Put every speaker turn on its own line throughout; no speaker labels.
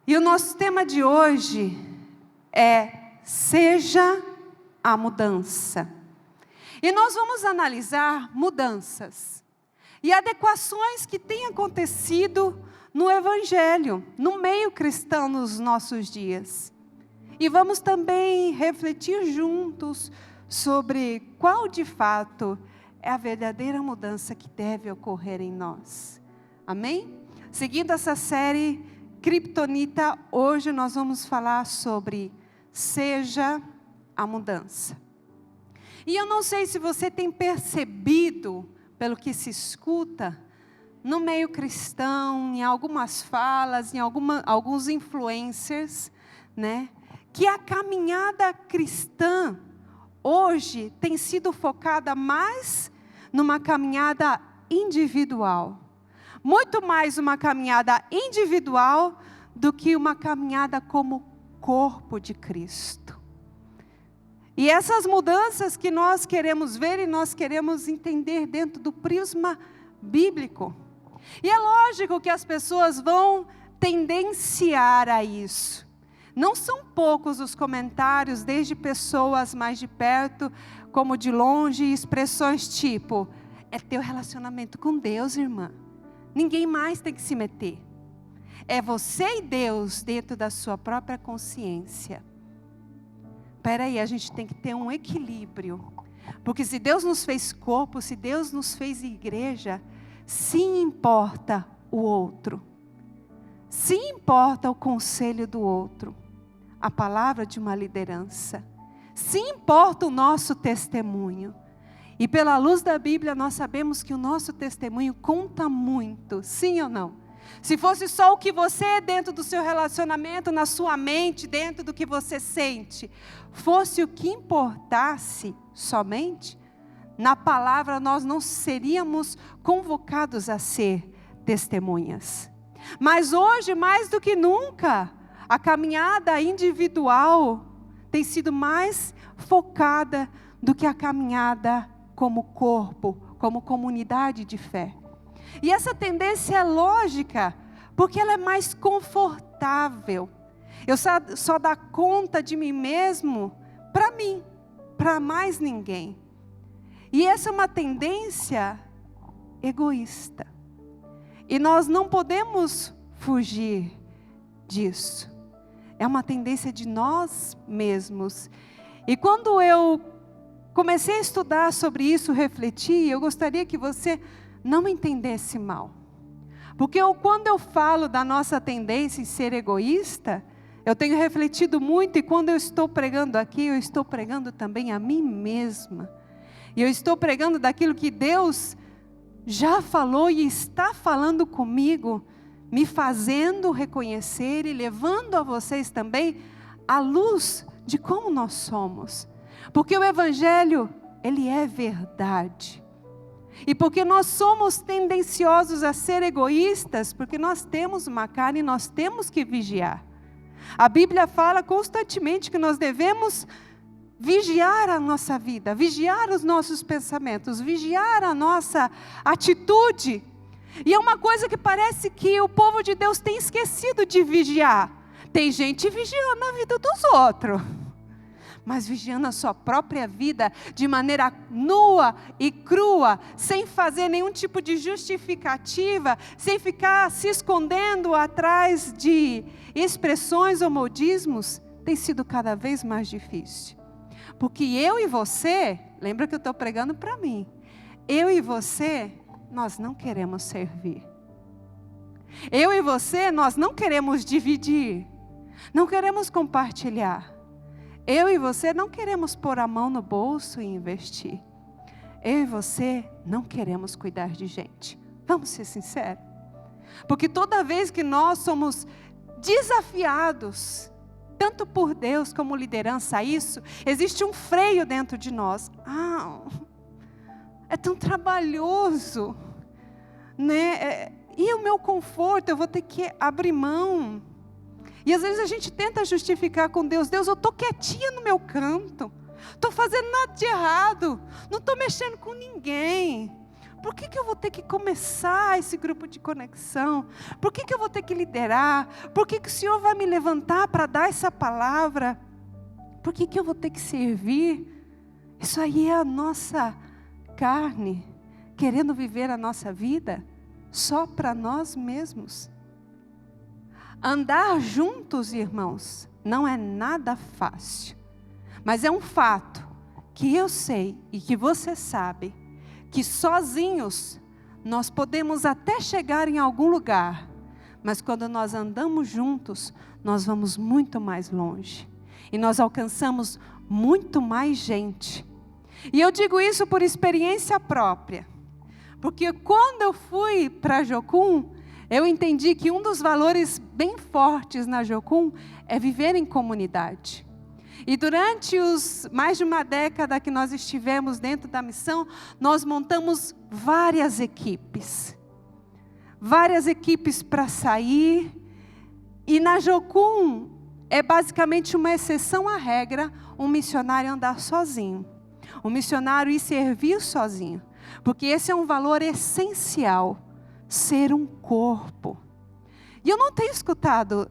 E o nosso tema de hoje é Seja a Mudança. E nós vamos analisar mudanças e adequações que têm acontecido no Evangelho, no meio cristão nos nossos dias. E vamos também refletir juntos sobre qual de fato é a verdadeira mudança que deve ocorrer em nós. Amém? Seguindo essa série Kryptonita, hoje nós vamos falar sobre Seja a Mudança. E eu não sei se você tem percebido, pelo que se escuta, no meio cristão, em algumas falas, em alguns influencers, né, que a caminhada cristã hoje tem sido focada mais numa caminhada individual. Muito mais uma caminhada individual do que uma caminhada como corpo de Cristo. E essas mudanças que nós queremos ver e nós queremos entender dentro do prisma bíblico. E é lógico que as pessoas vão tendenciar a isso. Não são poucos os comentários, desde pessoas mais de perto, como de longe, expressões tipo: é teu relacionamento com Deus, irmã. Ninguém mais tem que se meter. É você e Deus dentro da sua própria consciência. Espera aí, a gente tem que ter um equilíbrio. Porque se Deus nos fez corpo, se Deus nos fez igreja, sim importa o outro. Sim importa o conselho do outro. A palavra de uma liderança. Sim importa o nosso testemunho. E pela luz da Bíblia nós sabemos que o nosso testemunho conta muito, sim ou não? Se fosse só o que você é dentro do seu relacionamento, na sua mente, dentro do que você sente, fosse o que importasse somente, na palavra nós não seríamos convocados a ser testemunhas. Mas hoje, mais do que nunca, a caminhada individual tem sido mais focada do que a caminhada como corpo, como comunidade de fé. E essa tendência é lógica, porque ela é mais confortável. Eu só dar conta de mim mesmo para mim, para mais ninguém. E essa é uma tendência egoísta. E nós não podemos fugir disso. É uma tendência de nós mesmos. E quando eu comecei a estudar sobre isso, refletir, eu gostaria que você não me entendesse mal. Porque quando eu falo da nossa tendência em ser egoísta, eu tenho refletido muito, e quando eu estou pregando aqui, eu estou pregando também a mim mesma. E eu estou pregando daquilo que Deus já falou e está falando comigo, me fazendo reconhecer e levando a vocês também a luz de como nós somos. Porque o Evangelho, ele é verdade. E porque nós somos tendenciosos a ser egoístas, porque nós temos uma carne e nós temos que vigiar. A Bíblia fala constantemente que nós devemos vigiar a nossa vida, vigiar os nossos pensamentos, vigiar a nossa atitude. E é uma coisa que parece que o povo de Deus tem esquecido de vigiar. Tem gente vigiando a vida dos outros, mas vigiando a sua própria vida de maneira nua e crua, sem fazer nenhum tipo de justificativa, sem ficar se escondendo atrás de expressões ou modismos, tem sido cada vez mais difícil. Porque eu e você, lembra que eu estou pregando para mim, eu e você, nós não queremos servir. Eu e você, nós não queremos dividir, não queremos compartilhar. Eu e você não queremos pôr a mão no bolso e investir. Eu e você não queremos cuidar de gente. Vamos ser sinceros. Porque toda vez que nós somos desafiados, tanto por Deus como liderança a isso, existe um freio dentro de nós. É tão trabalhoso, né? E o meu conforto, eu vou ter que abrir mão. E às vezes a gente tenta justificar com Deus: Deus, eu estou quietinha no meu canto, estou fazendo nada de errado, não estou mexendo com ninguém. por que eu vou ter que começar esse grupo de conexão? Por que eu vou ter que liderar? Por que o Senhor vai me levantar para dar essa palavra? Por que eu vou ter que servir? Isso aí é a nossa carne, querendo viver a nossa vida só para nós mesmos. Andar juntos, irmãos, não é nada fácil. Mas é um fato que eu sei e que você sabe, que sozinhos nós podemos até chegar em algum lugar, mas quando nós andamos juntos, nós vamos muito mais longe. E nós alcançamos muito mais gente. E eu digo isso por experiência própria. Porque quando eu fui para a Jocum, eu entendi que um dos valores bem fortes na Jocum é viver em comunidade. E durante os mais de uma década que nós estivemos dentro da missão, nós montamos várias equipes. Várias equipes para sair. E na Jocum é basicamente uma exceção à regra, um missionário andar sozinho. Um missionário ir servir sozinho. Porque esse é um valor essencial, ser um corpo. E eu não tenho escutado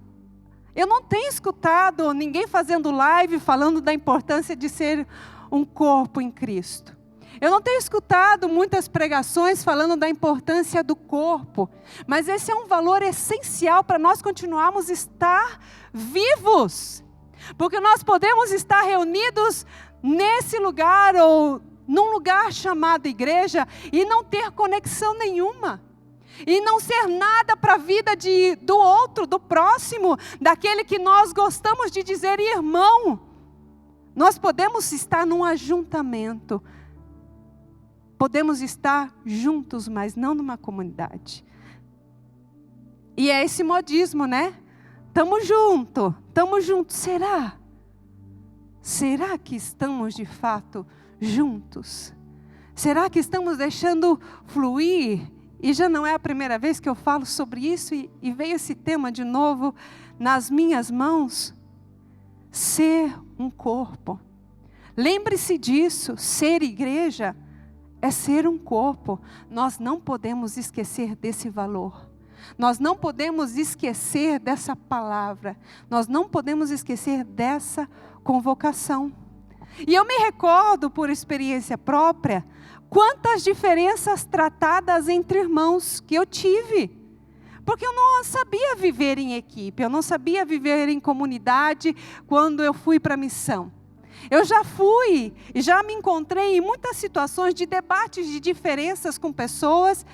ninguém fazendo live falando da importância de ser um corpo em Cristo. Eu não tenho escutado muitas pregações falando da importância do corpo. Mas esse é um valor essencial para nós continuarmos a estar vivos. Porque nós podemos estar reunidos nesse lugar ou num lugar chamado igreja e não ter conexão nenhuma. E não ser nada para a vida do outro, do próximo, daquele que nós gostamos de dizer irmão. Nós podemos estar num ajuntamento. Podemos estar juntos, mas não numa comunidade. E é esse modismo, né? Estamos juntos. Será? Será que estamos de fato juntos? Será que estamos deixando fluir? E já não é a primeira vez que eu falo sobre isso e veio esse tema de novo nas minhas mãos. Ser um corpo. Lembre-se disso, ser igreja é ser um corpo. Nós não podemos esquecer desse valor. Nós não podemos esquecer dessa palavra. Nós não podemos esquecer dessa convocação. E eu me recordo, por experiência própria, quantas diferenças tratadas entre irmãos que eu tive. Porque eu não sabia viver em equipe, eu não sabia viver em comunidade quando eu fui para a missão. Eu já fui e já me encontrei em muitas situações de debates de diferenças com pessoas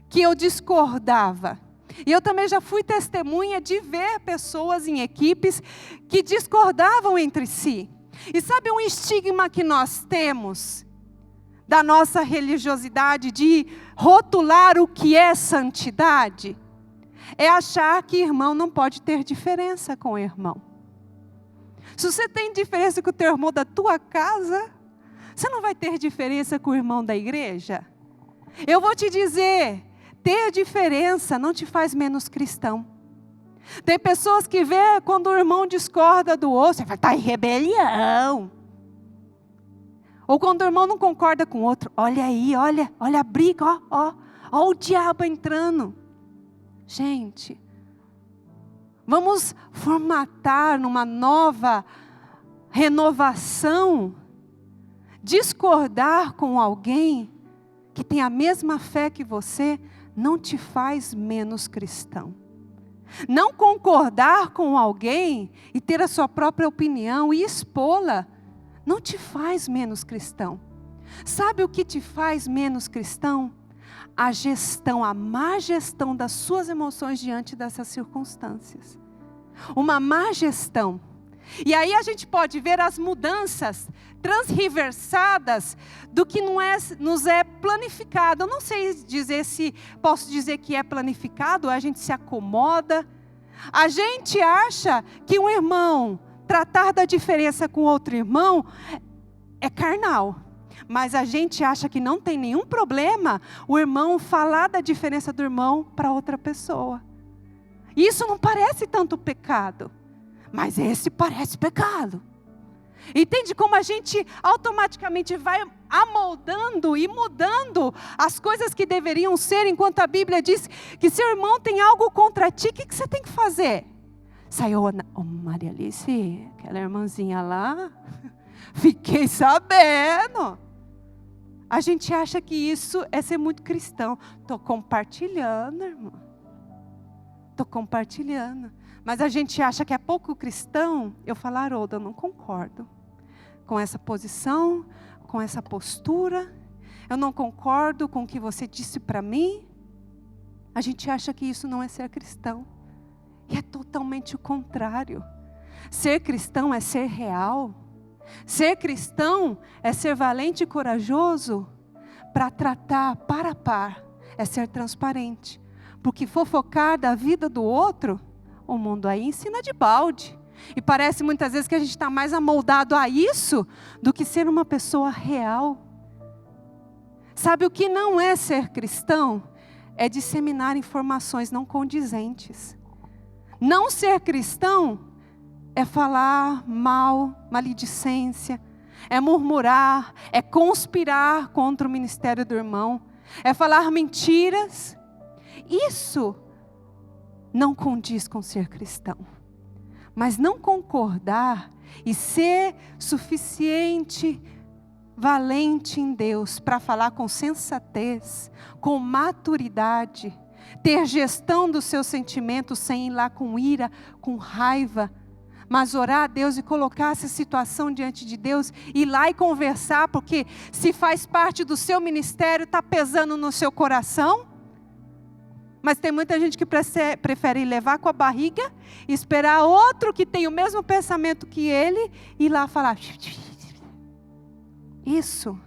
que eu discordava. E eu também já fui testemunha de ver pessoas em equipes que discordavam entre si. E sabe um estigma que nós temos da nossa religiosidade de rotular o que é santidade? É achar que irmão não pode ter diferença com o irmão. Se você tem diferença com o teu irmão da tua casa, você não vai ter diferença com o irmão da igreja? Eu vou te dizer, ter diferença não te faz menos cristão. Tem pessoas que vê quando o irmão discorda do outro, você vai estar em rebelião. Ou quando o irmão não concorda com o outro, olha aí, olha a briga, ó o diabo entrando. Gente, vamos formatar numa nova renovação, discordar com alguém que tem a mesma fé que você, não te faz menos cristão. Não concordar com alguém e ter a sua própria opinião e expô-la, não te faz menos cristão. Sabe o que te faz menos cristão? A má gestão das suas emoções diante dessas circunstâncias. Uma má gestão. E aí a gente pode ver as mudanças transriversadas do que nos é planificado. Eu não sei dizer se posso dizer que é planificado, a gente se acomoda. A gente acha que um irmão tratar da diferença com outro irmão é carnal. Mas a gente acha que não tem nenhum problema o irmão falar da diferença do irmão para outra pessoa. Isso não parece tanto pecado, mas esse parece pecado. Entende como a gente automaticamente vai amoldando e mudando as coisas que deveriam ser, enquanto a Bíblia diz que seu irmão tem algo contra ti, o que você tem que fazer? Saiu, Maria Alice, aquela irmãzinha lá, fiquei sabendo. A gente acha que isso é ser muito cristão. Estou compartilhando, irmão. Estou compartilhando. Mas a gente acha que é pouco cristão. Eu falo, Haroldo, eu não concordo com essa posição, com essa postura. Eu não concordo com o que você disse para mim. A gente acha que isso não é ser cristão. E é totalmente o contrário. Ser cristão é ser real. Ser cristão é ser valente e corajoso para tratar par a par. É ser transparente. Porque fofocar da vida do outro, o mundo aí ensina de balde. E parece muitas vezes que a gente está mais amoldado a isso do que ser uma pessoa real. Sabe o que não é ser cristão? É disseminar informações não condizentes. Não ser cristão é falar mal, maledicência, é murmurar, é conspirar contra o ministério do irmão, é falar mentiras. Isso não condiz com ser cristão. Mas não concordar e ser suficiente, valente em Deus para falar com sensatez, com maturidade, ter gestão dos seus sentimentos sem ir lá com ira, com raiva, mas orar a Deus e colocar essa situação diante de Deus, ir lá e conversar, porque se faz parte do seu ministério, está pesando no seu coração. Mas tem muita gente que prefere levar com a barriga, esperar outro que tem o mesmo pensamento que ele, e ir lá falar. Isso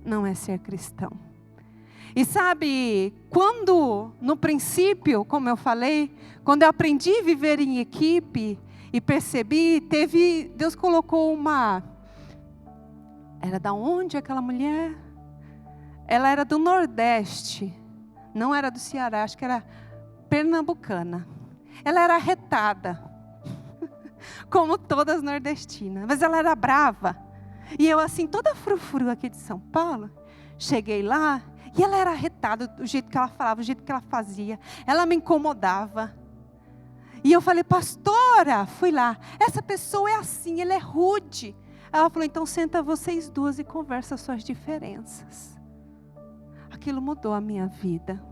não é ser cristão. E sabe, quando no princípio, como eu falei, quando eu aprendi a viver em equipe e percebi, Deus colocou era da onde aquela mulher? Ela era do Nordeste, não era do Ceará, acho que era pernambucana. Ela era arretada, como todas nordestinas, mas ela era brava. E eu assim, toda frufru aqui de São Paulo, cheguei lá, e ela era arretada, do jeito que ela falava, do jeito que ela fazia. Ela me incomodava. E eu falei, pastora, fui lá. Essa pessoa é assim, ela é rude. Ela falou, então senta vocês duas e conversa suas diferenças. Aquilo mudou a minha vida.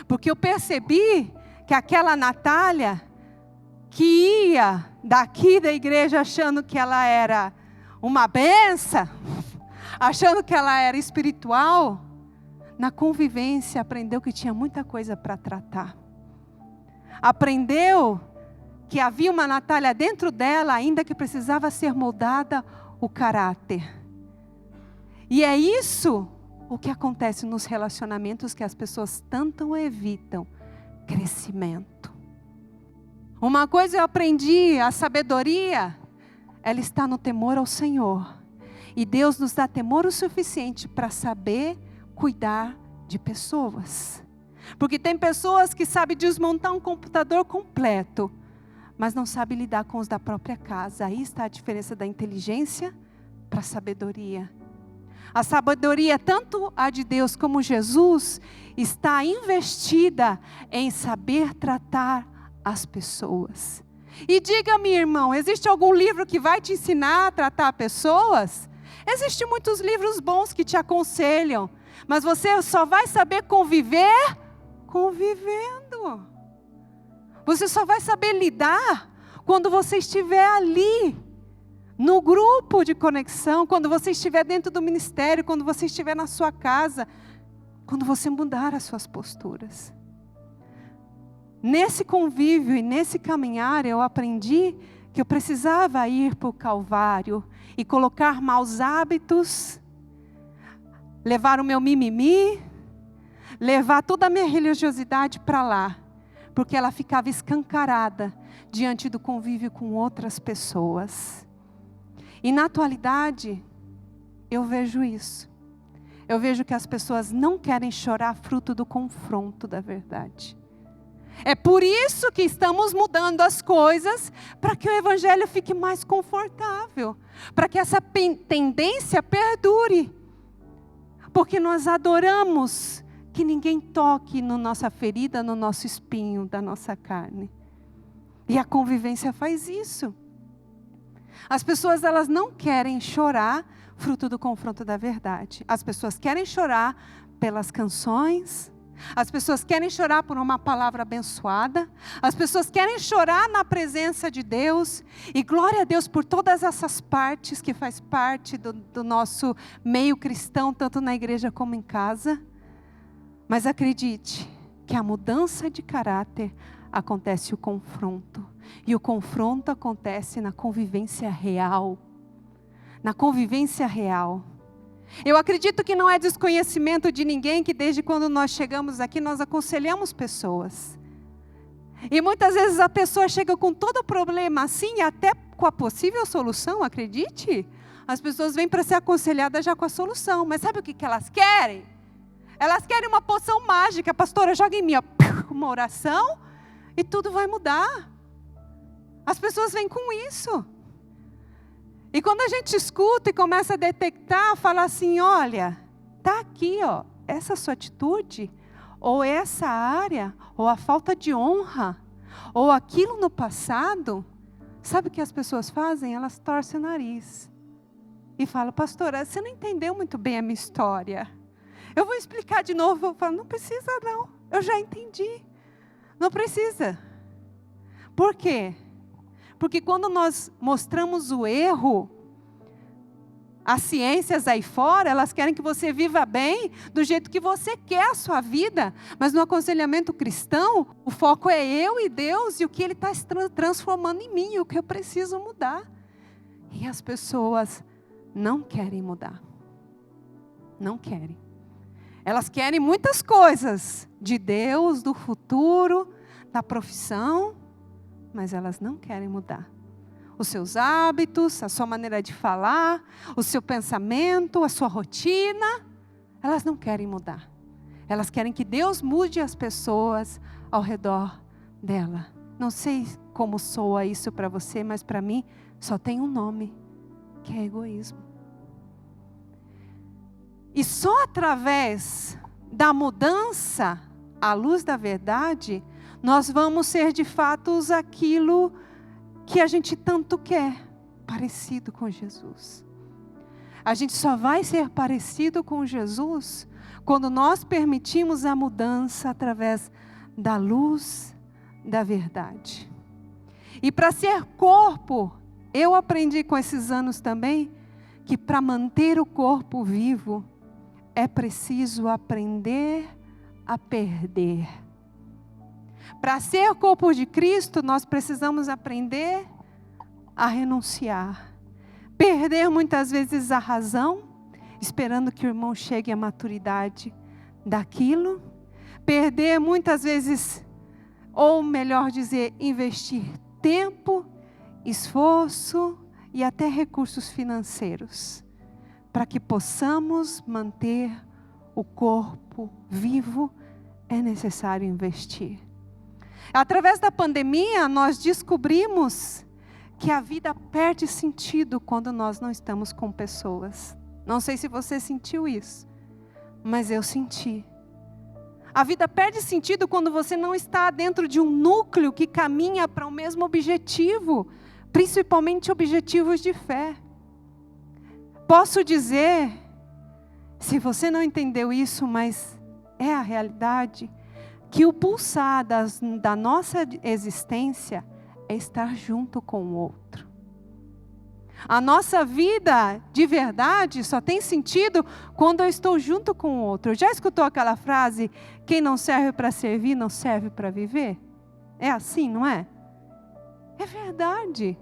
Porque eu percebi que aquela Natália, que ia daqui da igreja achando que ela era uma benção, achando que ela era espiritual, na convivência aprendeu que tinha muita coisa para tratar. Aprendeu que havia uma Natália dentro dela, ainda que precisava ser moldada o caráter. E é isso o que acontece nos relacionamentos que as pessoas tanto evitam: crescimento. Uma coisa eu aprendi, a sabedoria, ela está no temor ao Senhor. E Deus nos dá temor o suficiente para saber cuidar de pessoas. Porque tem pessoas que sabem desmontar um computador completo, mas não sabem lidar com os da própria casa. Aí está a diferença da inteligência para a sabedoria. A sabedoria, tanto a de Deus como Jesus, está investida em saber tratar as pessoas. E diga-me, irmão, existe algum livro que vai te ensinar a tratar pessoas? Existem muitos livros bons que te aconselham, mas você só vai saber conviver convivendo. Você só vai saber lidar quando você estiver ali, no grupo de conexão, quando você estiver dentro do ministério, quando você estiver na sua casa, quando você mudar as suas posturas. Nesse convívio e nesse caminhar eu aprendi que eu precisava ir para o Calvário e colocar maus hábitos, levar o meu mimimi, levar toda a minha religiosidade para lá, porque ela ficava escancarada diante do convívio com outras pessoas. E na atualidade, eu vejo isso. Eu vejo que as pessoas não querem chorar fruto do confronto da verdade. É por isso que estamos mudando as coisas, para que o evangelho fique mais confortável, para que essa tendência perdure. Porque nós adoramos que ninguém toque na nossa ferida, no nosso espinho da nossa carne. E a convivência faz isso. As pessoas, elas não querem chorar fruto do confronto da verdade. As pessoas querem chorar pelas canções. As pessoas querem chorar por uma palavra abençoada. As pessoas querem chorar na presença de Deus. E glória a Deus por todas essas partes que faz parte do nosso meio cristão, tanto na igreja como em casa. Mas acredite que a mudança de caráter acontece o confronto. E o confronto acontece na convivência real. Na convivência real. Eu acredito que não é desconhecimento de ninguém que desde quando nós chegamos aqui, nós aconselhamos pessoas. E muitas vezes a pessoa chega com todo o problema assim, até com a possível solução, acredite. As pessoas vêm para ser aconselhadas já com a solução. Mas sabe o que elas querem? Elas querem uma poção mágica. Pastora, joga em mim uma oração e tudo vai mudar. As pessoas vêm com isso. E quando a gente escuta e começa a detectar, fala assim, olha, está aqui, ó, essa sua atitude, ou essa área, ou a falta de honra, ou aquilo no passado, sabe o que as pessoas fazem? Elas torcem o nariz. E falam, pastora, você não entendeu muito bem a minha história. Eu vou explicar de novo. Eu falo, não precisa não, eu já entendi. Não precisa. Por quê? Porque quando nós mostramos o erro, as ciências aí fora, elas querem que você viva bem, do jeito que você quer a sua vida. Mas no aconselhamento cristão, o foco é eu e Deus, e o que Ele está transformando em mim, o que eu preciso mudar. E as pessoas não querem mudar. Não querem. Elas querem muitas coisas, de Deus, do futuro, da profissão, mas elas não querem mudar. Os seus hábitos, a sua maneira de falar, o seu pensamento, a sua rotina, elas não querem mudar. Elas querem que Deus mude as pessoas ao redor dela. Não sei como soa isso para você, mas para mim só tem um nome, que é egoísmo. E só através da mudança à luz da verdade, nós vamos ser de fato aquilo que a gente tanto quer, parecido com Jesus. A gente só vai ser parecido com Jesus quando nós permitimos a mudança através da luz da verdade. E para ser corpo, eu aprendi com esses anos também, que para manter o corpo vivo, é preciso aprender a perder. Para ser corpo de Cristo, nós precisamos aprender a renunciar. Perder muitas vezes a razão, esperando que o irmão chegue à maturidade daquilo. Perder muitas vezes, ou melhor dizer, investir tempo, esforço e até recursos financeiros, para que possamos manter o corpo vivo, é necessário investir. Através da pandemia, nós descobrimos que a vida perde sentido quando nós não estamos com pessoas. Não sei se você sentiu isso, mas eu senti. A vida perde sentido quando você não está dentro de um núcleo que caminha para o mesmo objetivo, principalmente objetivos de fé. Posso dizer, se você não entendeu isso, mas é a realidade, que o pulsar da nossa existência é estar junto com o outro. A nossa vida de verdade só tem sentido quando eu estou junto com o outro. Já escutou aquela frase, quem não serve para servir, não serve para viver? É assim, não é? É verdade.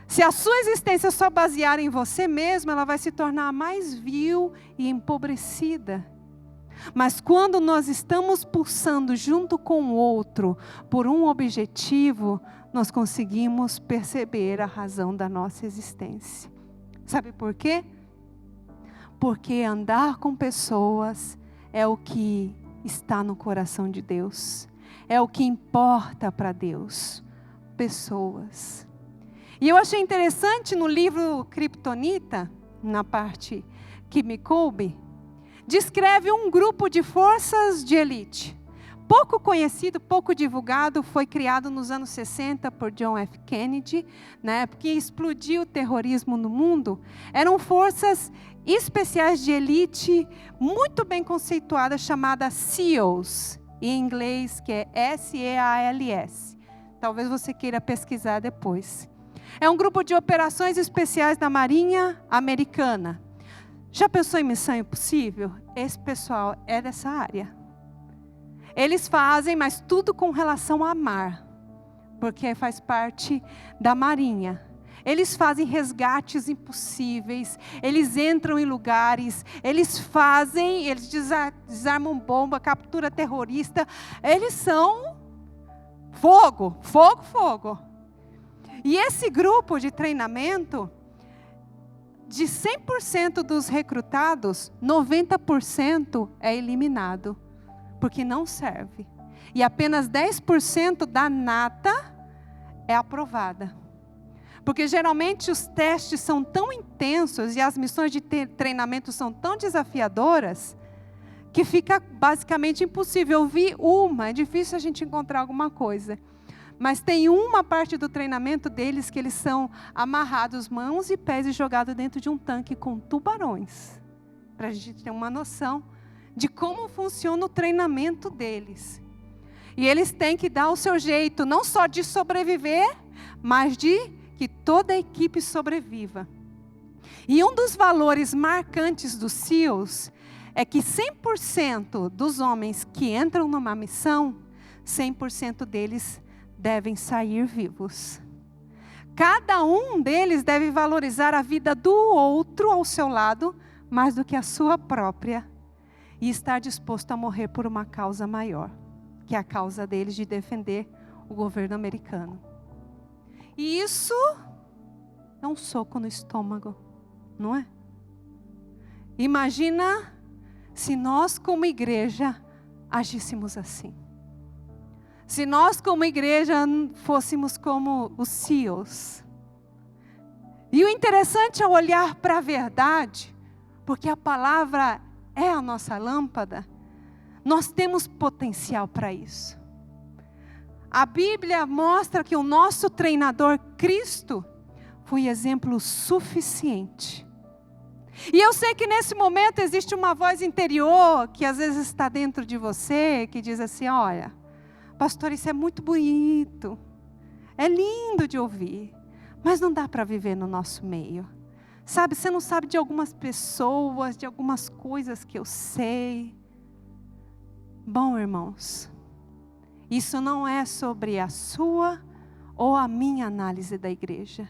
Se a sua existência só basear em você mesmo, ela vai se tornar mais vil e empobrecida. Mas quando nós estamos pulsando junto com o outro, por um objetivo, nós conseguimos perceber a razão da nossa existência. Sabe por quê? Porque andar com pessoas é o que está no coração de Deus. é o que importa para Deus. Pessoas. E eu achei interessante no livro Kryptonita, na parte que me coube, descreve um grupo de forças de elite. Pouco conhecido, pouco divulgado, foi criado nos anos 60 por John F. Kennedy, né, porque explodiu o terrorismo no mundo. Eram forças especiais de elite, muito bem conceituadas, chamadas SEALs, em inglês, que é S-E-A-L-S. Talvez você queira pesquisar depois. É um grupo de operações especiais da Marinha Americana. Já pensou em Missão Impossível? Esse pessoal é dessa área. Eles fazem, mas tudo com relação a mar, porque faz parte da Marinha. Eles fazem resgates impossíveis, eles entram em lugares, eles desarmam bomba, captura terrorista. Eles são fogo, fogo, fogo. E esse grupo de treinamento, de 100% dos recrutados, 90% é eliminado, porque não serve. E apenas 10% da nata é aprovada. Porque geralmente os testes são tão intensos e as missões de treinamento são tão desafiadoras, que fica basicamente impossível. Eu vi é difícil a gente encontrar alguma coisa. Mas tem uma parte do treinamento deles que eles são amarrados mãos e pés e jogados dentro de um tanque com tubarões. Para a gente ter uma noção de como funciona o treinamento deles. E eles têm que dar o seu jeito, não só de sobreviver, mas de que toda a equipe sobreviva. E um dos valores marcantes dos SEALs é que 100% dos homens que entram numa missão, 100% deles devem sair vivos. Cada um deles deve valorizar a vida do outro ao seu lado, mais do que a sua própria, e estar disposto a morrer por uma causa maior, que é a causa deles de defender o governo americano. E isso é um soco no estômago, não é? Imagina se nós como igreja agíssemos assim. Se nós como igreja fôssemos como os SEALs. E o interessante é olhar para a verdade, porque a palavra é a nossa lâmpada, nós temos potencial para isso. A Bíblia mostra que o nosso treinador Cristo foi exemplo suficiente. E eu sei que nesse momento existe uma voz interior que às vezes está dentro de você, que diz assim, olha, pastor, isso é muito bonito, é lindo de ouvir, mas não dá para viver no nosso meio. Sabe, você não sabe de algumas pessoas, de algumas coisas que eu sei. Bom, irmãos, isso não é sobre a sua ou a minha análise da igreja.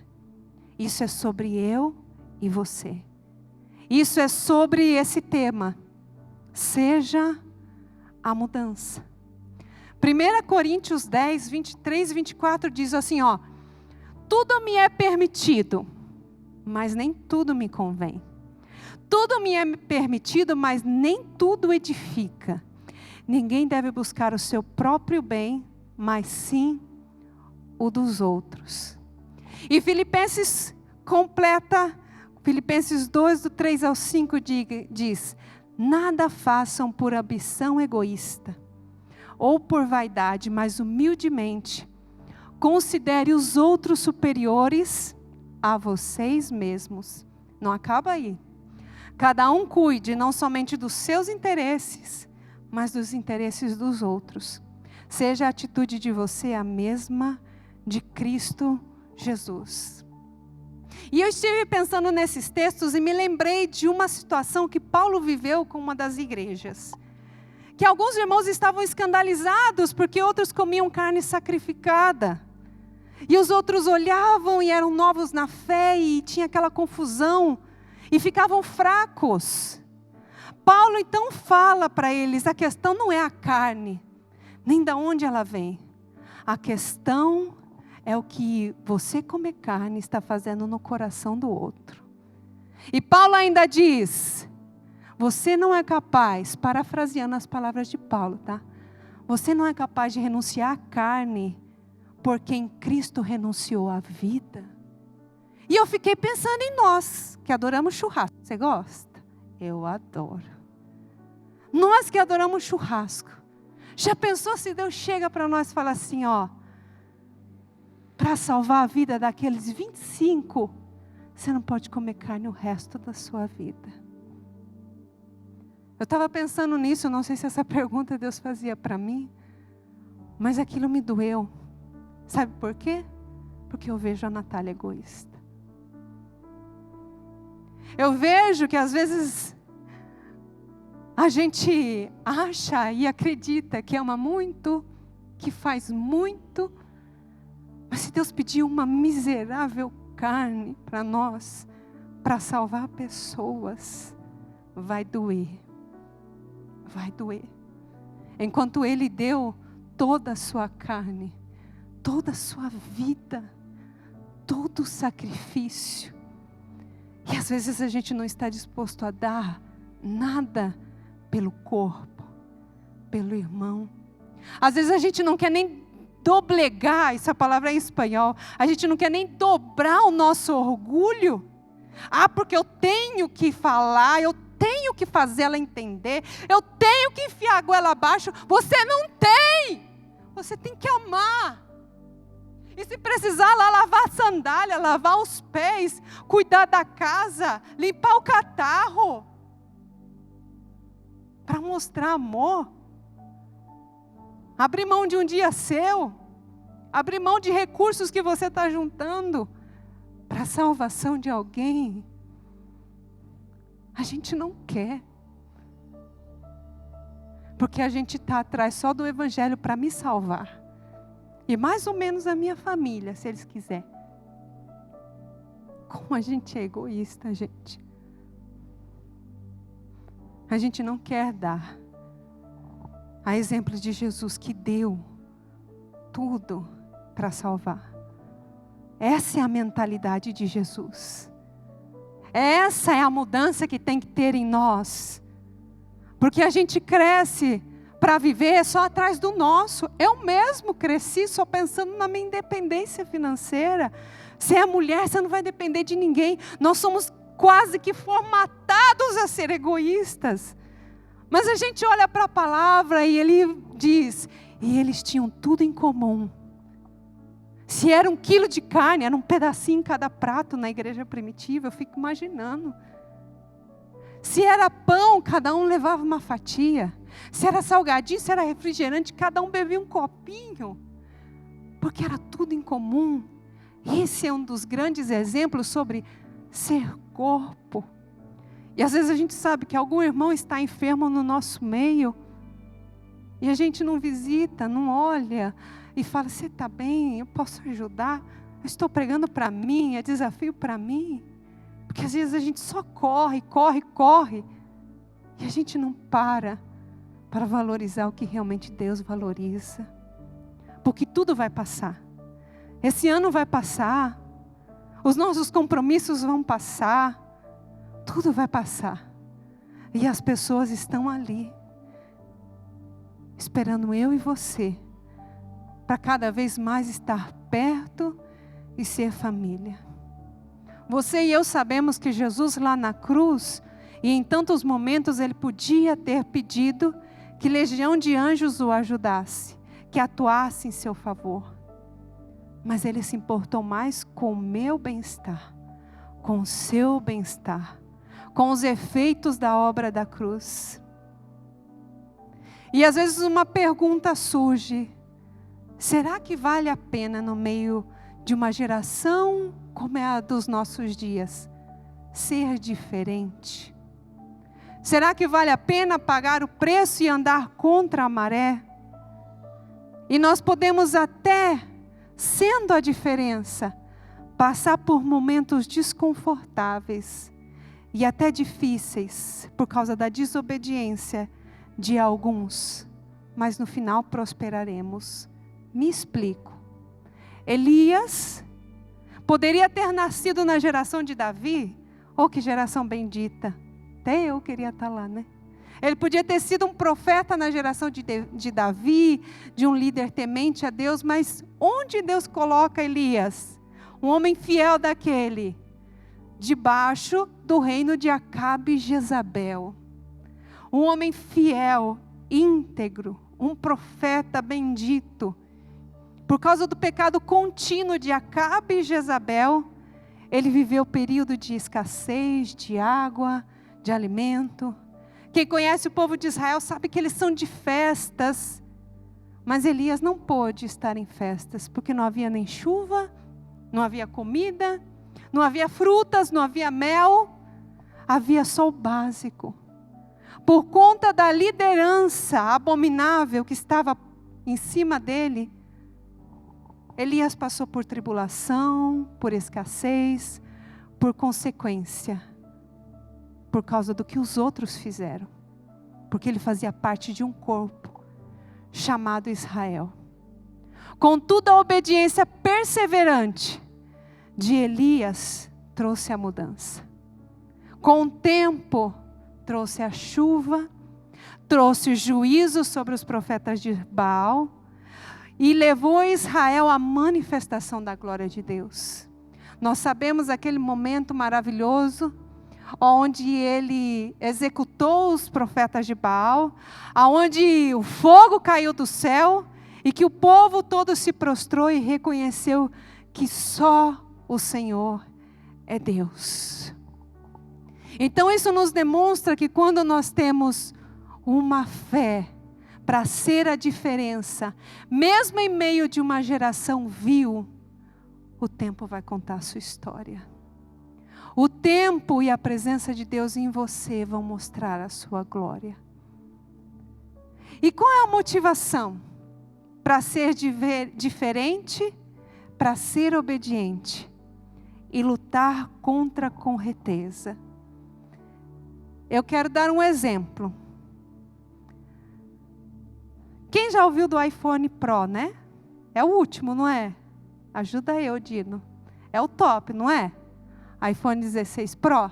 Isso é sobre eu e você. Isso é sobre esse tema. Seja a mudança. 1 Coríntios 10, 23 e 24 diz assim, ó. Tudo me é permitido, mas nem tudo me convém. Tudo me é permitido, mas nem tudo edifica. Ninguém deve buscar o seu próprio bem, mas sim o dos outros. E Filipenses completa, Filipenses 2, do 3 ao 5 diz, nada façam por ambição egoísta, ou por vaidade, mas humildemente, considere os outros superiores a vocês mesmos. Não acaba aí. Cada um cuide não somente dos seus interesses, mas dos interesses dos outros. Seja a atitude de você a mesma de Cristo Jesus. E eu estive pensando nesses textos e me lembrei de uma situação que Paulo viveu com uma das igrejas. Que alguns irmãos estavam escandalizados porque outros comiam carne sacrificada. E os outros olhavam e eram novos na fé e tinha aquela confusão e ficavam fracos. Paulo então fala para eles, a questão não é a carne, nem de onde ela vem. A questão é o que você comer carne está fazendo no coração do outro. E Paulo ainda diz, você não é capaz, parafraseando as palavras de Paulo, tá? Você não é capaz de renunciar à carne, porque em Cristo renunciou à vida. E eu fiquei pensando em nós, que adoramos churrasco. Você gosta? Eu adoro. Nós que adoramos churrasco. Já pensou se Deus chega para nós e fala assim, ó, para salvar a vida daqueles 25, você não pode comer carne o resto da sua vida. Eu estava pensando nisso, não sei se essa pergunta Deus fazia para mim, mas aquilo me doeu. Sabe por quê? Porque eu vejo a Natália egoísta. Eu vejo que às vezes a gente acha e acredita que ama muito, que faz muito, mas se Deus pediu uma miserável carne para nós, para salvar pessoas, vai doer. Vai doer. Enquanto Ele deu toda a sua carne, toda a sua vida, todo o sacrifício. E às vezes a gente não está disposto a dar nada pelo corpo, pelo irmão. Às vezes a gente não quer nem doblegar, essa palavra é em espanhol, a gente não quer nem dobrar o nosso orgulho. Porque eu tenho que falar, eu tenho que fazer ela entender, eu tenho que enfiar a goela abaixo. Você não tem, você tem que amar. E se precisar lá lavar a sandália, lavar os pés, cuidar da casa, limpar o catarro, para mostrar amor. Abrir mão de um dia seu, abrir mão de recursos que você está juntando, para a salvação de alguém. A gente não quer. Porque a gente está atrás só do Evangelho para me salvar. E mais ou menos a minha família, se eles quiserem. Como a gente é egoísta, gente. A gente não quer dar. A exemplo de Jesus que deu tudo para salvar. Essa é a mentalidade de Jesus. Essa é a mudança que tem que ter em nós. Porque a gente cresce para viver só atrás do nosso. Eu mesmo cresci só pensando na minha independência financeira. Você é mulher, você não vai depender de ninguém. Nós somos quase que formatados a ser egoístas. Mas a gente olha para a palavra e ele diz, e eles tinham tudo em comum. Se era 1 quilo de carne, era um pedacinho em cada prato na igreja primitiva, eu fico imaginando. Se era pão, cada um levava uma fatia. Se era salgadinho, se era refrigerante, cada um bebia um copinho. Porque era tudo em comum. Esse é um dos grandes exemplos sobre ser corpo. E às vezes a gente sabe que algum irmão está enfermo no nosso meio. E a gente não visita, não olha. E fala, você está bem? Eu posso ajudar? Eu estou pregando para mim, é desafio para mim. Porque às vezes a gente só corre. E a gente não para valorizar o que realmente Deus valoriza. Porque tudo vai passar. Esse ano vai passar. Os nossos compromissos vão passar. Tudo vai passar. E as pessoas estão ali. Esperando eu e você. Para cada vez mais estar perto e ser família. Você e eu sabemos que Jesus lá na cruz, e em tantos momentos ele podia ter pedido que legião de anjos o ajudasse, que atuasse em seu favor. Mas ele se importou mais com o meu bem-estar, com o seu bem-estar, com os efeitos da obra da cruz. E às vezes uma pergunta surge, será que vale a pena no meio de uma geração como é a dos nossos dias, ser diferente? Será que vale a pena pagar o preço e andar contra a maré? E nós podemos até, sendo a diferença, passar por momentos desconfortáveis e até difíceis por causa da desobediência de alguns, mas no final prosperaremos. Me explico. Elias poderia ter nascido na geração de Davi, que geração bendita. Até eu queria estar lá, né? Ele podia ter sido um profeta na geração de Davi, de um líder temente a Deus, mas onde Deus coloca Elias? Um homem fiel daquele, debaixo do reino de Acabe e Jezabel. Um homem fiel, íntegro, um profeta bendito. Por causa do pecado contínuo de Acabe e Jezabel, ele viveu período de escassez, de água, de alimento. Quem conhece o povo de Israel sabe que eles são de festas. Mas Elias não pôde estar em festas, porque não havia nem chuva, não havia comida, não havia frutas, não havia mel. Havia só o básico. Por conta da liderança abominável que estava em cima dele, Elias passou por tribulação, por escassez, por consequência, por causa do que os outros fizeram. Porque ele fazia parte de um corpo chamado Israel. Contudo, a obediência perseverante de Elias trouxe a mudança. Com o tempo, trouxe a chuva, trouxe o juízo sobre os profetas de Baal, e levou Israel à manifestação da glória de Deus. Nós sabemos aquele momento maravilhoso, onde ele executou os profetas de Baal, onde o fogo caiu do céu, e que o povo todo se prostrou e reconheceu que só o Senhor é Deus. Então isso nos demonstra que quando nós temos uma fé para ser a diferença, mesmo em meio de uma geração vil, o tempo vai contar a sua história. O tempo e a presença de Deus em você vão mostrar a sua glória. E qual é a motivação para ser diferente, para ser obediente e lutar contra a correnteza? Eu quero dar um exemplo. Quem já ouviu do iPhone Pro, né? É o último, não é? Ajuda eu, Dino. É o top, não é? iPhone 16 Pro.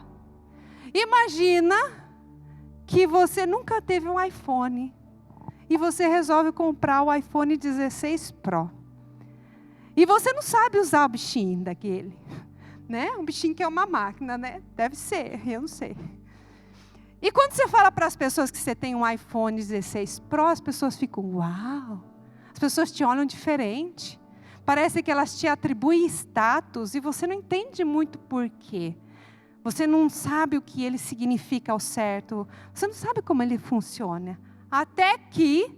Imagina que você nunca teve um iPhone e você resolve comprar o iPhone 16 Pro. E você não sabe usar o bichinho daquele, né? Um bichinho que é uma máquina, né? Deve ser, eu não sei. E quando você fala para as pessoas que você tem um iPhone 16 Pro, as pessoas ficam, uau! As pessoas te olham diferente. Parece que elas te atribuem status e você não entende muito por quê. Você não sabe o que ele significa ao certo. Você não sabe como ele funciona. Até que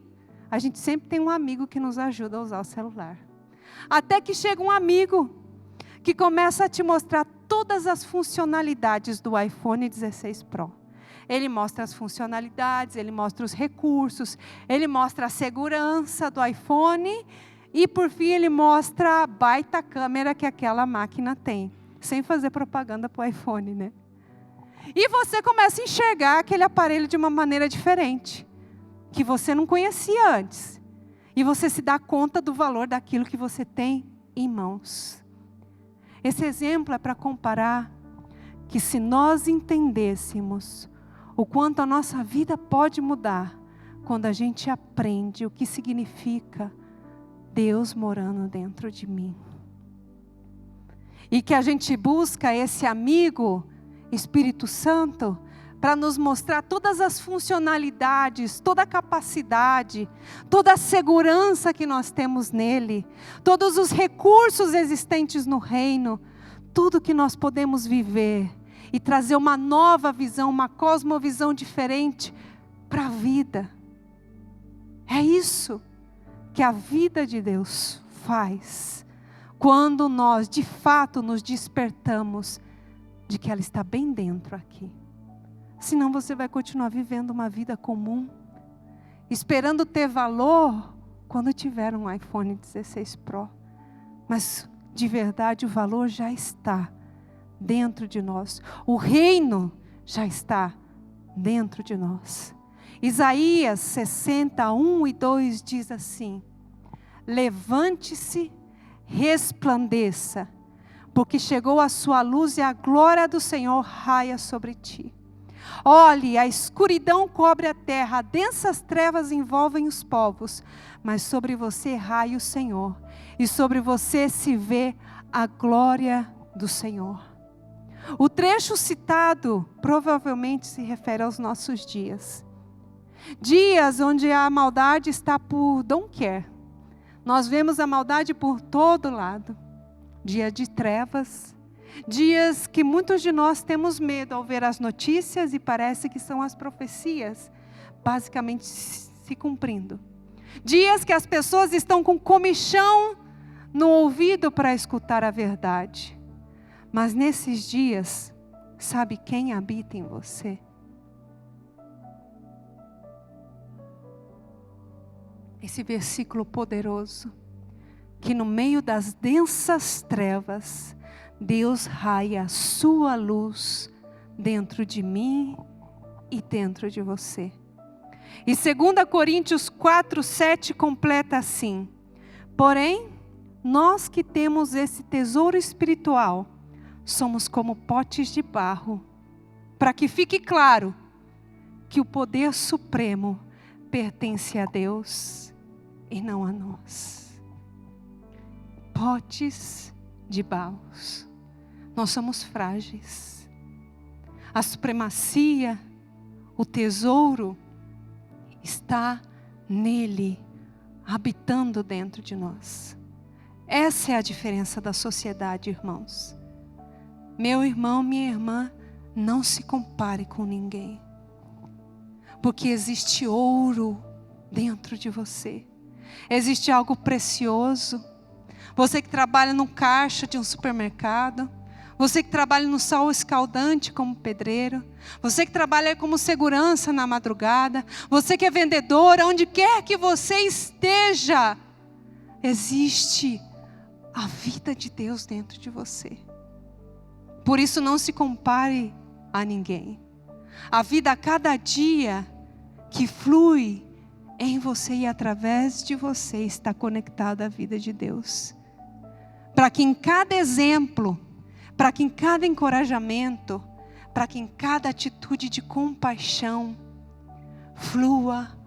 a gente sempre tem um amigo que nos ajuda a usar o celular. Até que chega um amigo que começa a te mostrar todas as funcionalidades do iPhone 16 Pro. Ele mostra as funcionalidades, ele mostra os recursos, ele mostra a segurança do iPhone e, por fim, ele mostra a baita câmera que aquela máquina tem. Sem fazer propaganda para o iPhone, né? E você começa a enxergar aquele aparelho de uma maneira diferente, que você não conhecia antes. E você se dá conta do valor daquilo que você tem em mãos. Esse exemplo é para comparar que se nós entendêssemos o quanto a nossa vida pode mudar quando a gente aprende o que significa Deus morando dentro de mim. E que a gente busca esse amigo, Espírito Santo, para nos mostrar todas as funcionalidades, toda a capacidade, toda a segurança que nós temos nele, todos os recursos existentes no reino, tudo que nós podemos viver e trazer uma nova visão, uma cosmovisão diferente para a vida. É isso que a vida de Deus faz quando nós de fato nos despertamos de que ela está bem dentro aqui. Senão você vai continuar vivendo uma vida comum, esperando ter valor quando tiver um iPhone 16 Pro. Mas de verdade o valor já está dentro de nós. O reino já está dentro de nós. Isaías 60, 1 e 2 diz assim: levante-se, resplandeça, porque chegou a sua luz e a glória do Senhor raia sobre ti. Olhe, a escuridão cobre a terra, densas trevas envolvem os povos, mas sobre você raia o Senhor, e sobre você se vê a glória do Senhor. O trecho citado provavelmente se refere aos nossos dias. Dias onde a maldade está por donde quer. Nós vemos a maldade por todo lado. Dia de trevas. Dias que muitos de nós temos medo ao ver as notícias e parece que são as profecias basicamente se cumprindo. Dias que as pessoas estão com comichão no ouvido para escutar a verdade. Mas nesses dias, sabe quem habita em você? Esse versículo poderoso, que no meio das densas trevas, Deus raia a sua luz dentro de mim e dentro de você. E 2 Coríntios 4:7 completa assim: porém, nós que temos esse tesouro espiritual, somos como potes de barro, para que fique claro que o poder supremo pertence a Deus e não a nós. Potes de barro. Nós somos frágeis. A supremacia, o tesouro, está nele, habitando dentro de nós. Essa é a diferença da sociedade, irmãos. Meu irmão, minha irmã, não se compare com ninguém. Porque existe ouro dentro de você. Existe algo precioso. Você que trabalha no caixa de um supermercado. Você que trabalha no sol escaldante como pedreiro. Você que trabalha como segurança na madrugada. Você que é vendedora, onde quer que você esteja. Existe a vida de Deus dentro de você. Por isso não se compare a ninguém. A vida a cada dia que flui em você e através de você está conectada à vida de Deus. Para que em cada exemplo, para que em cada encorajamento, para que em cada atitude de compaixão, flua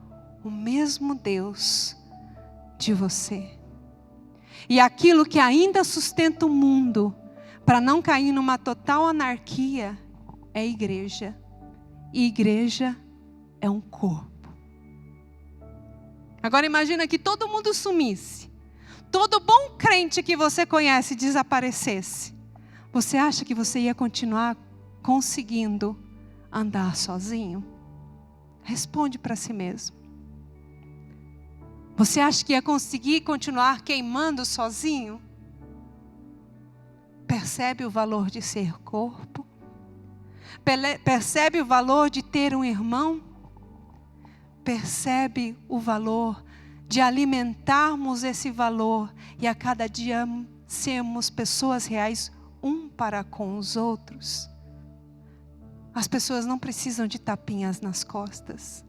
o mesmo Deus de você. E aquilo que ainda sustenta o mundo, para não cair numa total anarquia, é igreja. E igreja é um corpo. Agora imagina que todo mundo sumisse. Todo bom crente que você conhece desaparecesse. Você acha que você ia continuar conseguindo andar sozinho? Responde para si mesmo. Você acha que ia conseguir continuar queimando sozinho? Percebe o valor de ser corpo? Percebe o valor de ter um irmão? Percebe o valor de alimentarmos esse valor e a cada dia sermos pessoas reais um para com os outros? As pessoas não precisam de tapinhas nas costas.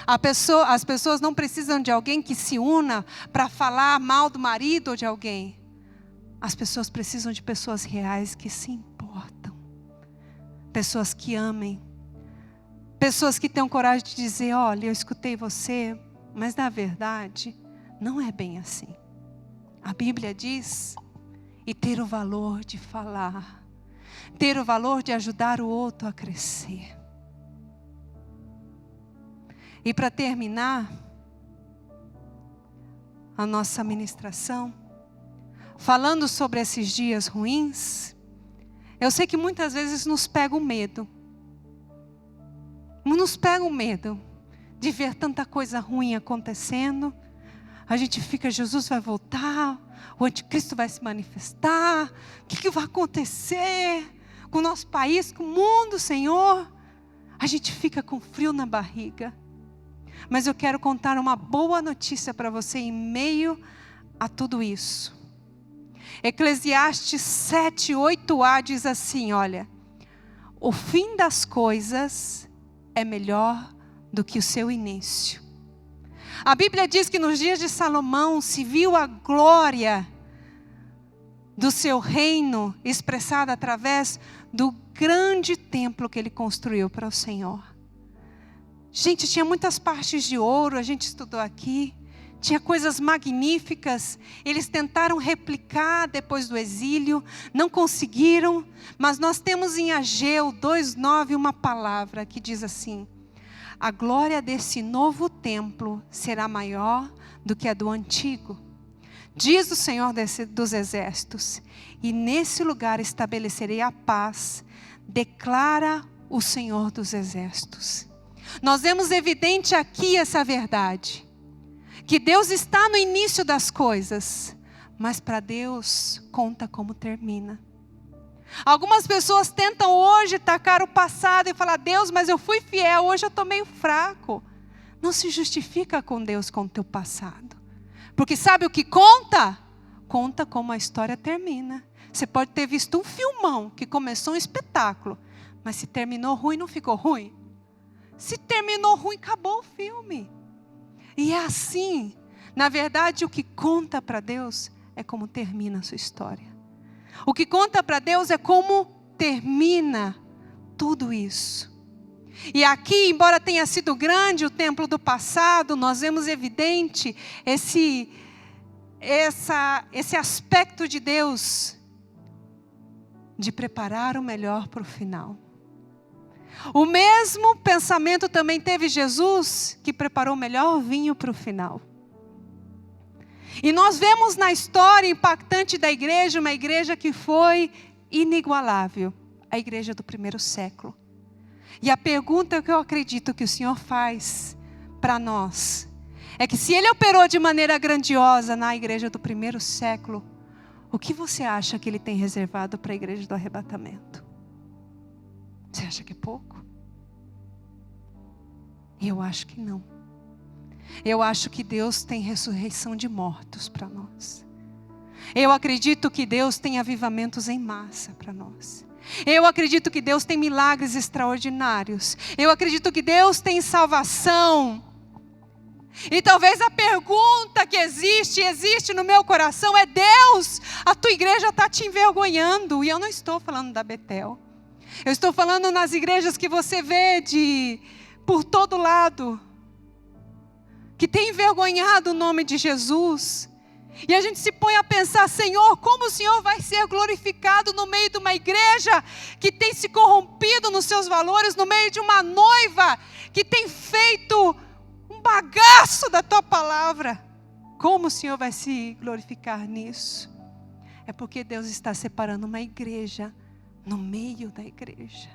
As pessoas não precisam de alguém que se una para falar mal do marido ou de alguém. As pessoas precisam de pessoas reais que se importam. Pessoas que amem. Pessoas que tenham coragem de dizer, olha, eu escutei você, mas na verdade, não é bem assim. A Bíblia diz, e ter o valor de falar. Ter o valor de ajudar o outro a crescer. E para terminar a nossa ministração, falando sobre esses dias ruins, eu sei que muitas vezes nos pega o medo. Nos pega o medo de ver tanta coisa ruim acontecendo. A gente fica, Jesus vai voltar, o anticristo vai se manifestar. O que vai acontecer com o nosso país, com o mundo, Senhor? A gente fica com frio na barriga. Mas eu quero contar uma boa notícia para você em meio a tudo isso. Eclesiastes 7:8a diz assim, olha, o fim das coisas é melhor do que o seu início. A Bíblia diz que nos dias de Salomão se viu a glória do seu reino expressado através do grande templo que ele construiu para o Senhor. Gente, tinha muitas partes de ouro, a gente estudou aqui. Tinha coisas magníficas. Eles tentaram replicar depois do exílio, não conseguiram. Mas nós temos em Ageu 2:9 uma palavra que diz assim: a glória desse novo templo será maior do que a do antigo, diz o Senhor dos exércitos, e nesse lugar estabelecerei a paz, declara o Senhor dos exércitos. Nós vemos evidente aqui essa verdade, que Deus está no início das coisas, mas para Deus conta como termina. Algumas pessoas tentam hoje tacar o passado e falar: Deus, mas eu fui fiel, hoje eu estou meio fraco. Não se justifica com Deus com o teu passado. Porque sabe o que conta? Conta como a história termina. Você pode ter visto um filmão que começou um espetáculo, mas se terminou ruim, não ficou ruim? Se terminou ruim, acabou o filme. E é assim. Na verdade, o que conta para Deus é como termina a sua história. O que conta para Deus é como termina tudo isso. E aqui, embora tenha sido grande o templo do passado, nós vemos evidente esse aspecto de Deus de preparar o melhor para o final. O mesmo pensamento também teve Jesus, que preparou o melhor vinho para o final. E nós vemos na história impactante da igreja, uma igreja que foi inigualável, a igreja do primeiro século. E a pergunta que eu acredito que o Senhor faz para nós, é que se Ele operou de maneira grandiosa na igreja do primeiro século, o que você acha que Ele tem reservado para a igreja do arrebatamento? Você acha que é pouco? Eu acho que não. Eu acho que Deus tem ressurreição de mortos para nós. Eu acredito que Deus tem avivamentos em massa para nós. Eu acredito que Deus tem milagres extraordinários. Eu acredito que Deus tem salvação. E talvez a pergunta que existe no meu coração é: Deus, a tua igreja está te envergonhando. E eu não estou falando da Betel. Eu estou falando nas igrejas que você vê por todo lado, que tem envergonhado o nome de Jesus. E a gente se põe a pensar: Senhor, como o Senhor vai ser glorificado no meio de uma igreja que tem se corrompido nos seus valores, no meio de uma noiva que tem feito um bagaço da tua palavra? Como o Senhor vai se glorificar nisso? É porque Deus está separando uma igreja no meio da igreja.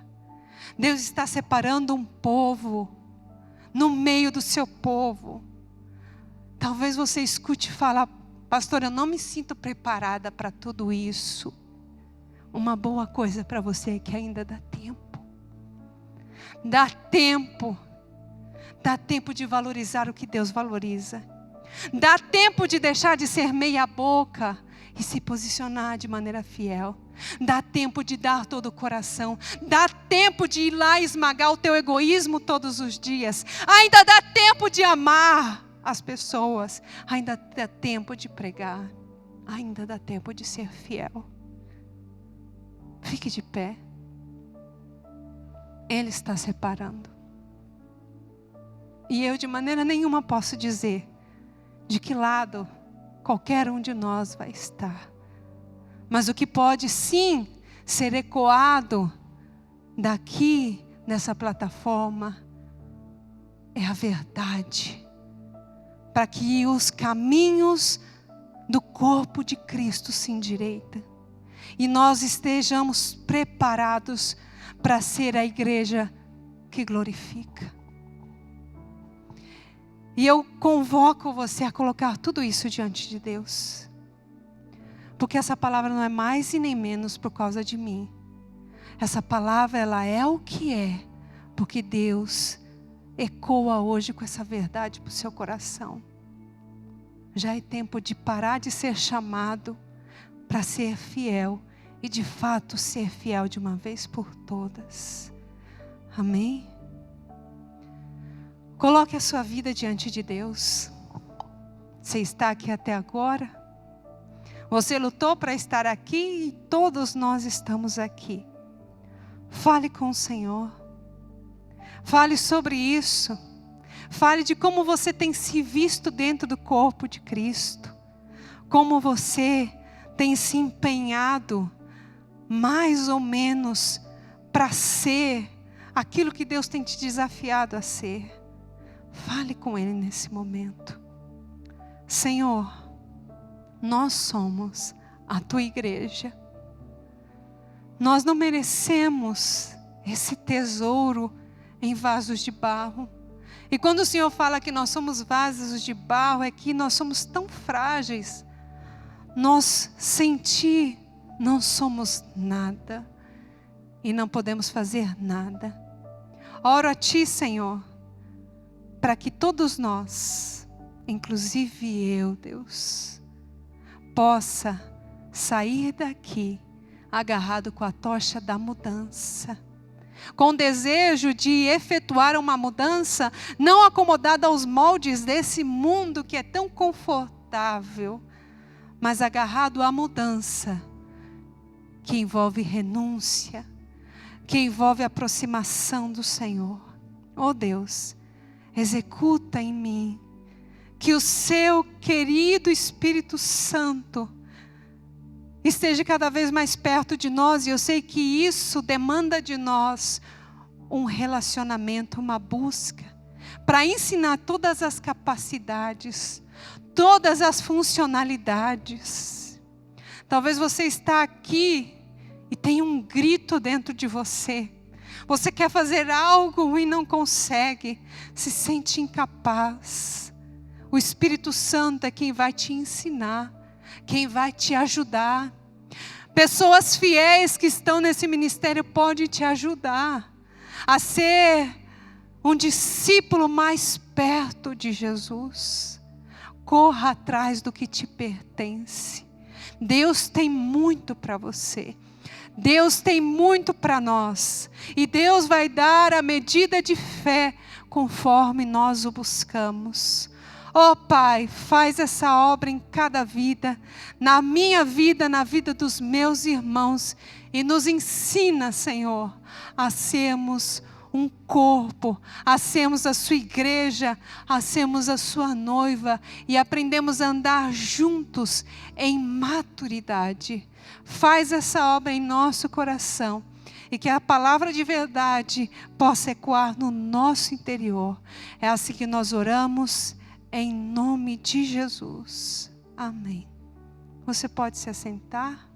Deus está separando um povo no meio do seu povo. Talvez você escute falar: pastor, eu não me sinto preparada para tudo isso. Uma boa coisa para você é que ainda dá tempo. Dá tempo. Dá tempo de valorizar o que Deus valoriza. Dá tempo de deixar de ser meia boca e se posicionar de maneira fiel. Dá tempo de dar todo o coração. Dá tempo de ir lá e esmagar o teu egoísmo todos os dias. Ainda dá tempo de amar as pessoas. Ainda dá tempo de pregar. Ainda dá tempo de ser fiel. Fique de pé. Ele está separando. E eu de maneira nenhuma posso dizer de que lado qualquer um de nós vai estar. Mas o que pode sim ser ecoado daqui nessa plataforma é a verdade. Para que os caminhos do corpo de Cristo se endireitem. E nós estejamos preparados para ser a igreja que glorifica. E eu convoco você a colocar tudo isso diante de Deus. Porque essa palavra não é mais e nem menos por causa de mim. Essa palavra, ela é o que é, porque Deus ecoa hoje com essa verdade para o seu coração. Já é tempo de parar de ser chamado para ser fiel e de fato ser fiel de uma vez por todas. Amém? Coloque a sua vida diante de Deus. Você está aqui até agora? Você lutou para estar aqui e todos nós estamos aqui. Fale com o Senhor. Fale sobre isso. Fale de como você tem se visto dentro do corpo de Cristo. Como você tem se empenhado mais ou menos para ser aquilo que Deus tem te desafiado a ser. Fale com Ele nesse momento. Senhor, nós somos a Tua igreja. Nós não merecemos esse tesouro em vasos de barro. E quando o Senhor fala que nós somos vasos de barro, é que nós somos tão frágeis. Nós, sem Ti, não somos nada. E não podemos fazer nada. Oro a Ti, Senhor, para que todos nós, inclusive eu, Deus, possa sair daqui agarrado com a tocha da mudança, com o desejo de efetuar uma mudança não acomodada aos moldes desse mundo que é tão confortável, mas agarrado à mudança que envolve renúncia, que envolve aproximação do Senhor. Oh Deus, executa em mim, que o Seu querido Espírito Santo esteja cada vez mais perto de nós, e eu sei que isso demanda de nós um relacionamento, uma busca, para ensinar todas as capacidades, todas as funcionalidades. Talvez você está aqui e tem um grito dentro de você. Você quer fazer algo e não consegue, se sente incapaz. O Espírito Santo é quem vai te ensinar, quem vai te ajudar. Pessoas fiéis que estão nesse ministério podem te ajudar a ser um discípulo mais perto de Jesus. Corra atrás do que te pertence. Deus tem muito para você. Deus tem muito para nós. E Deus vai dar a medida de fé conforme nós o buscamos. Oh Pai, faz essa obra em cada vida, na minha vida, na vida dos meus irmãos, e nos ensina, Senhor, a sermos um corpo, a sermos a Sua igreja, a sermos a Sua noiva, e aprendemos a andar juntos em maturidade. Faz essa obra em nosso coração, e que a palavra de verdade possa ecoar no nosso interior. É assim que nós oramos, em nome de Jesus. Amém. Você pode se assentar?